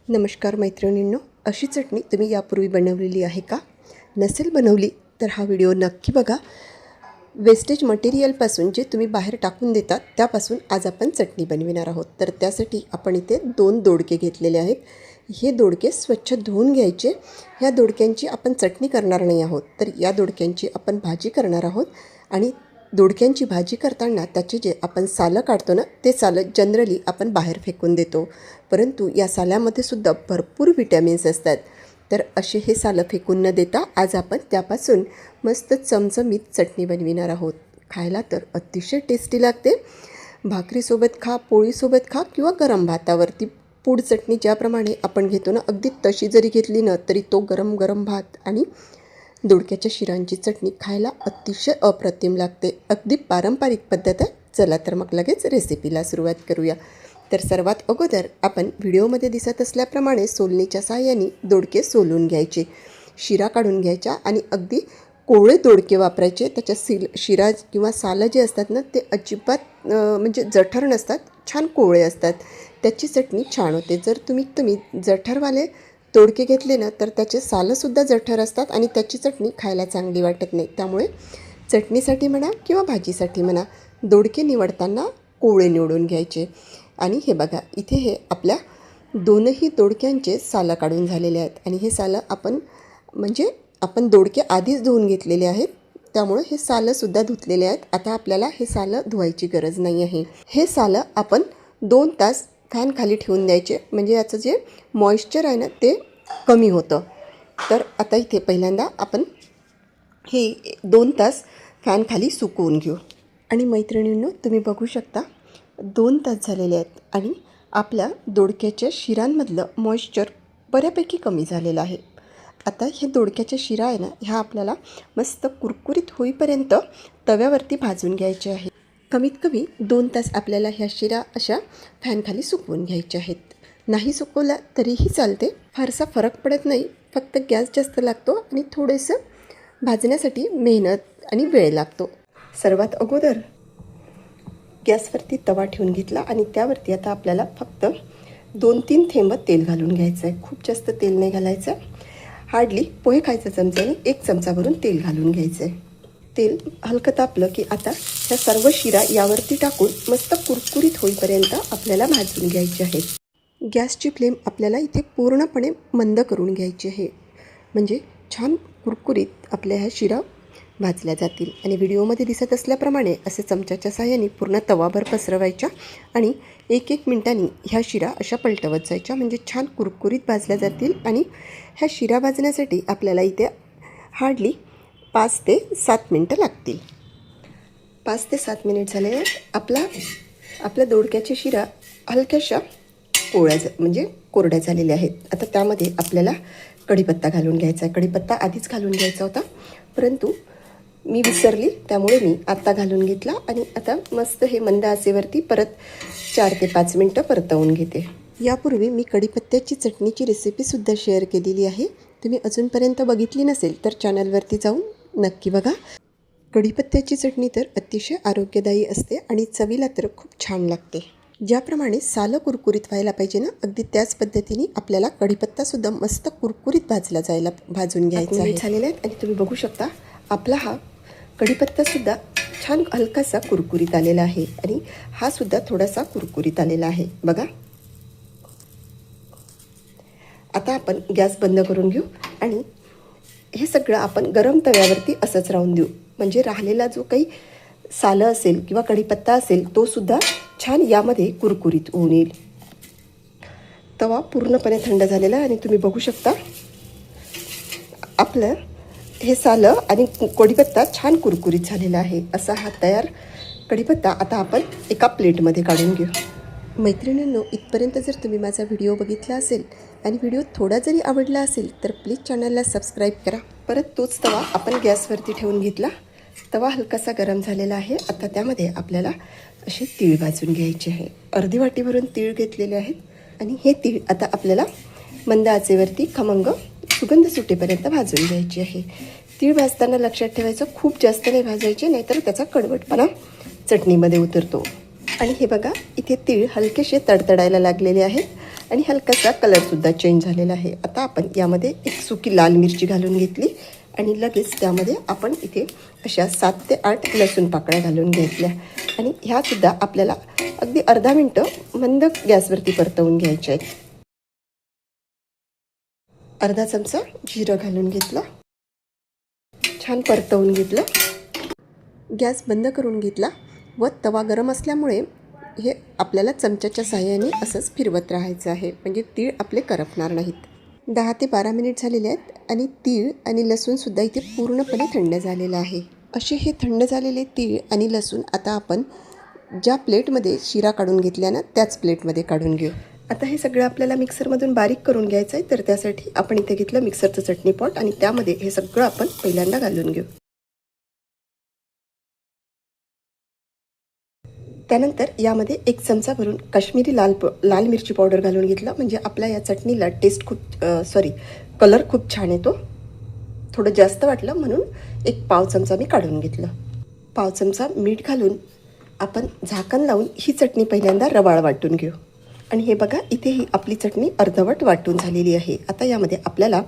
नमस्कार मैत्रिणींनो, अशी चटणी तुम्ही यापूर्वी बनवलेली आहे का? नसेल बनवली तर हा व्हिडिओ नक्की बघा. वेस्टेज मटेरियलपासून जे तुम्ही बाहेर टाकून देतात त्यापासून आज आपण चटणी बनविणार आहोत. तर त्यासाठी आपण इथे 2 दोडके घेतलेले आहेत. हे दोडके स्वच्छ धुवून घ्यायचे. ह्या दोडक्यांची आपण चटणी करणार नाही आहोत, तर या दोडक्यांची आपण भाजी करणार आहोत. आणि दोडक्यांची भाजी करताना त्याचे जे आपण सालं काढतो ना, ते सालं जनरली आपण बाहेर फेकून देतो, परंतु या साल्यामध्ये सुद्धा भरपूर विटॅमिन्स असतात. तर असे हे सालं फेकून न देता आज आपण त्यापासून मस्त चमचमीत चटणी बनविणार आहोत. खायला तर अतिशय टेस्टी लागते. भाकरीसोबत खा, पोळीसोबत खा किंवा गरम भातावरती. पूड चटणी ज्याप्रमाणे आपण घेतो ना, अगदी तशी जरी घेतली ना तरी तो गरम गरम भात आणि दोडक्याच्या शिरांची चटणी खायला अतिशय अप्रतिम लागते. अगदी पारंपरिक पद्धत आहे. चला तर मग लगेच रेसिपीला सुरुवात करूया. तर सर्वात अगोदर आपण व्हिडिओमध्ये दिसत असल्याप्रमाणे सोलणीच्या साहाय्याने दोडके सोलून घ्यायचे, शिरा काढून घ्यायच्या आणि अगदी कोवळे दोडके वापरायचे. त्याच्या शिरा किंवा सालं जे असतात ना, ते अजिबात म्हणजे जठर नसतात, छान कोवळे असतात. त्याची चटणी छान होते. जर तुम्ही जठरवाले दोडके घेतले ना तर त्याचे सालंसुद्धा जठर असतात आणि त्याची चटणी खायला चांगली वाटत नाही. त्यामुळे चटणीसाठी म्हणा किंवा भाजीसाठी म्हणा, दोडके निवडताना कोवळे निवडून घ्यायचे. आणि हे बघा, इथे हे आपल्या दोनही दोडक्यांचे सालं काढून झालेले आहेत. आणि हे सालं आपण दोडके आधीच धुवून घेतलेले आहेत, त्यामुळे हे सालंसुद्धा धुतलेले आहेत. आता आपल्याला हे सालं धुवायची गरज नाही आहे. हे सालं आपण 2 तास फॅन खाली ठेवून द्यायचे, म्हणजे याचं जे मॉइश्चर आहे ना ते कमी होतं. तर आता इथे पहिल्यांदा आपण हे 2 तास फॅन खाली सुकवून घेऊ. आणि मैत्रिणींनो, तुम्ही बघू शकता 2 तास झालेले आहेत आणि आपल्या दोडक्याच्या शिरांमधलं मॉइश्चर बऱ्यापैकी कमी झालेलं आहे. आता हे दोडक्याच्या शिरा आहे ना, ह्या आपल्याला मस्त कुरकुरीत होईपर्यंत तव्यावरती भाजून घ्यायचे आहे. कमीत कमी 2 तास आपल्याला ह्या शिरा अशा फॅनखाली सुकवून घ्यायच्या आहेत. नाही सुकवला तरीही चालते, फारसा फरक पडत नाही. फक्त गॅस जास्त लागतो आणि थोडंसं भाजण्यासाठी मेहनत आणि वेळ लागतो. सर्वात अगोदर गॅसवरती तवा ठेवून घेतला आणि त्यावरती आता आपल्याला फक्त 2-3 थेंब तेल घालून घ्यायचं आहे. खूप जास्त तेल नाही घालायचं. हार्डली पोहे खायचा चमच्याने 1 चमचा भरून तेल घालून घ्यायचं आहे. तेल हलकं तापलं की आता ह्या सर्व शिरा यावरती टाकून मस्त कुरकुरीत होईपर्यंत आपल्याला भाजून घ्यायचे आहेत. गॅसची फ्लेम आपल्याला इथे पूर्णपणे मंद करून घ्यायची आहे, म्हणजे छान कुरकुरीत आपल्या ह्या शिरा भाजल्या जातील. आणि व्हिडिओमध्ये दिसत असल्याप्रमाणे असे चमच्याच्या साहाय्याने पूर्ण तवाभर पसरवायच्या आणि 1-1 मिनिटांनी ह्या शिरा अशा पलटवत जायच्या, म्हणजे छान कुरकुरीत भाजल्या जातील. आणि ह्या शिरा भाजण्यासाठी आपल्याला इथे हार्डली 5 ते 7 मिनटं लागतील. 5 ते 7 मिनिट झाले. आपल्या दोडक्याच्या शिरा हलक्याशा कोरड्या झालेल्या आहेत. आता त्यामध्ये आपल्याला कढीपत्ता घालून घ्यायचा आहे. कढीपत्ता आधीच घालून घ्यायचा होता, परंतु मी विसरली, त्यामुळे मी आत्ता घालून घेतला. आणि आता मस्त हे मंद आचेवरती परत 4 ते 5 मिनटं परतवून घेते. यापूर्वी मी कढीपत्त्याची चटणीची रेसिपीसुद्धा शेअर केलेली आहे. तुम्ही अजूनपर्यंत बघितली नसेल तर चॅनलवरती जाऊन नक्की बघा. कढीपत्त्याची चटणी तर अतिशय आरोग्यदायी असते आणि चवीला तर खूप छान लागते. ज्याप्रमाणे सालं कुरकुरीत व्हायला पाहिजे ना, अगदी त्याच पद्धतीने आपल्याला कढीपत्तासुद्धा मस्त कुरकुरीत भाजून घ्यायचा आहे. झालेला आहे. आणि तुम्ही बघू शकता आपला हा कढीपत्तासुद्धा छान हलकासा कुरकुरीत आलेला आहे आणि हा सुद्धा थोडासा कुरकुरीत आलेला आहे बघा. आता आपण गॅस बंद करून घेऊ आणि हे सगळं आपण गरम तव्यावरती असंच राहून देऊ, म्हणजे राहिलेला जो काही सालं असेल किंवा कढीपत्ता असेल तो सुद्धा छान यामध्ये कुरकुरीत होऊन येईल. तवा पूर्णपणे थंड झालेला आहे आणि तुम्ही बघू शकता आपलं हे सालं आणि कढीपत्ता छान कुरकुरीत झालेला आहे. असा हा तयार कढीपत्ता आता आपण एका प्लेटमध्ये काढून घेऊ. मैत्रिणींनो, इथपर्यंत जर तुम्ही माझा व्हिडिओ बघितला असेल आणि व्हिडिओ थोडा जरी आवडला असेल तर प्लीज चॅनलला सबस्क्राईब करा. परत तोच तवा आपण गॅसवरती ठेवून घेतला. तवा हलकासा गरम झालेला आहे. आता त्यामध्ये आपल्याला असे तीळ भाजून घ्यायचे आहे. अर्धी वाटी भरून तीळ घेतलेले आहेत आणि हे तीळ आता आपल्याला मंद आचेवरती खमंग सुगंध सुटेपर्यंत भाजून घ्यायची आहे. तीळ भाजताना लक्षात ठेवायचं, खूप जास्त नाही भाजायचे, नाहीतर त्याचा कडवटपणा चटणीमध्ये उतरतो. आणि हे बघा, इथे तीळ हलकेसे तडतडायला लागलेले आहेत. आणि हलकासा कलरसुद्धा चेंज झालेला आहे. आता आपण यामध्ये एक सुकी लाल मिरची घालून घेतली आणि लगेच त्यामध्ये आपण इथे अशा 7 ते 8 लसूण पाकळ्या घालून घेतल्या आणि ह्यासुद्धा आपल्याला अगदी अर्धा मिनटं मंद गॅसवरती परतवून घ्यायच्या आहेत. अर्धा चमचा जिरं घालून घेतलं, छान परतवून घेतलं, गॅस बंद करून घेतला व तवा गरम असल्यामुळे हे आपल्याला चमच्याच्या साहाय्याने असंच फिरवत राहायचं आहे, म्हणजे तीळ आपले करपणार नाहीत. 10 ते 12 मिनिट झालेले आहेत आणि तीळ आणि लसूणसुद्धा इथे पूर्णपणे थंड झालेलं आहे. असे हे थंड झालेले तीळ आणि लसूण आता आपण ज्या प्लेटमध्ये शिरा काढून घेतल्या ना त्याच प्लेटमध्ये काढून घेऊ. आता हे सगळं आपल्याला मिक्सरमधून बारीक करून घ्यायचं आहे, तर त्यासाठी आपण इथे घेतलं मिक्सरचं चटणी पॉट आणि त्यामध्ये हे सगळं आपण पहिल्यांदा घालून घेऊ. त्यानंतर यामध्ये 1 चमचा भरून काश्मीरी लाल मिरची पावडर घालून घेतलं, म्हणजे आपल्या या चटणीला टेस्ट कलर खूप छान येतो. थोडं जास्त वाटलं म्हणून 1 पाव चमचा मी काढून घेतलं. पाव चमचा मीठ घालून आपण झाकण लावून ही चटणी पहिल्यांदा रवाळ वाटून घेऊ. आणि हे बघा इथे ही आपली चटणी अर्धवट वाटून झालेली आहे. आता यामध्ये आपल्याला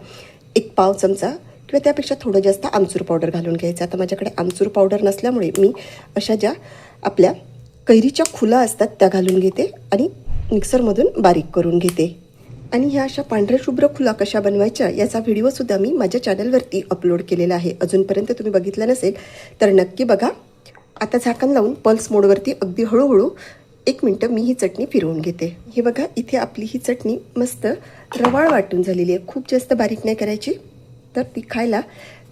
1 पाव चमचा किंवा त्यापेक्षा थोडं जास्त आमचूर पावडर घालून घ्यायचं. आता माझ्याकडे आमचूर पावडर नसल्यामुळे मी अशा ज्या आपल्या कैरीच्या खुला असतात त्या घालून घेते आणि मिक्सरमधून बारीक करून घेते. आणि ह्या अशा पांढऱ्या शुभ्र खुला कशा बनवायच्या याचा व्हिडिओसुद्धा मी माझ्या चॅनलवरती अपलोड केलेला आहे. अजूनपर्यंत तुम्ही बघितला नसेल तर नक्की बघा. आता झाकण लावून पल्स मोडवरती अगदी हळूहळू 1 मिनटं मी ही चटणी फिरवून घेते. हे बघा इथे आपली ही चटणी मस्त रवाळ वाटून झालेली आहे. खूप जास्त बारीक नाही करायची, तर ती खायला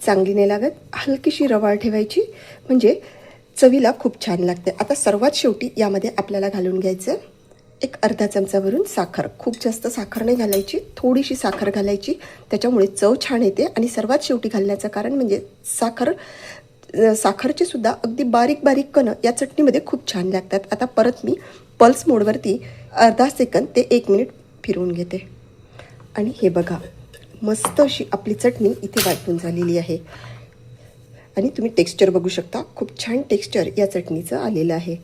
चांगली नाही लागत. हलकीशी रवाळ ठेवायची, म्हणजे चवीला खूप छान लागते. आता सर्वात शेवटी यामध्ये आपल्याला घालून घ्यायचं 1 अर्धा चमचा भरून साखर. खूप जास्त साखर नाही घालायची, थोडीशी साखर घालायची, त्याच्यामुळे चव छान येते. आणि सर्वात शेवटी घालण्याचं कारण म्हणजे साखरचे सुद्धा अगदी बारीक बारीक कणं या चटणीमध्ये खूप छान लागतात. आता परत मी पल्स मोडवरती अर्धा सेकंद ते 1 मिनिट फिरवून घेते. आणि हे बघा मस्त अशी आपली चटणी इथे वाटून झालेली आहे. आणि तुम्ही टेक्स्चर बघू शकता, खूप छान टेक्स्चर या चटणीचं आलेलं आहे.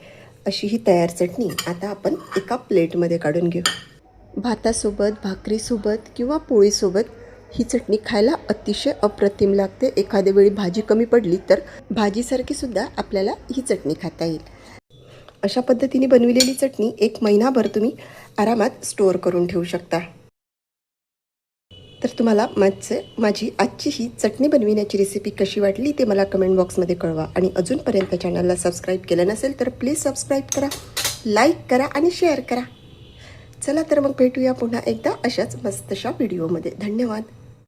अशी ही तयार चटणी आता आपण एका प्लेटमध्ये काढून घेऊ. भातासोबत, भाकरीसोबत किंवा पोळीसोबत ही चटणी खायला अतिशय अप्रतिम लागते. एखाद्या वेळी भाजी कमी पडली तर भाजीसारखी सुद्धा आपल्याला ही चटणी खाता येईल. अशा पद्धतीने बनविलेली चटणी 1 महिनाभर तुम्ही आरामात स्टोअर करून ठेवू शकता. तर तुम्हाला माझी आजची ही चटणी बनविण्याची रेसिपी कशी वाटली ते मला कमेंट बॉक्समध्ये कळवा. आणि अजूनपर्यंत चॅनलला सबस्क्राईब केलं नसेल तर प्लीज सबस्क्राईब करा, लाईक करा आणि शेअर करा. चला तर मग भेटूया पुन्हा एकदा अशाच मस्तशा व्हिडिओमध्ये. धन्यवाद.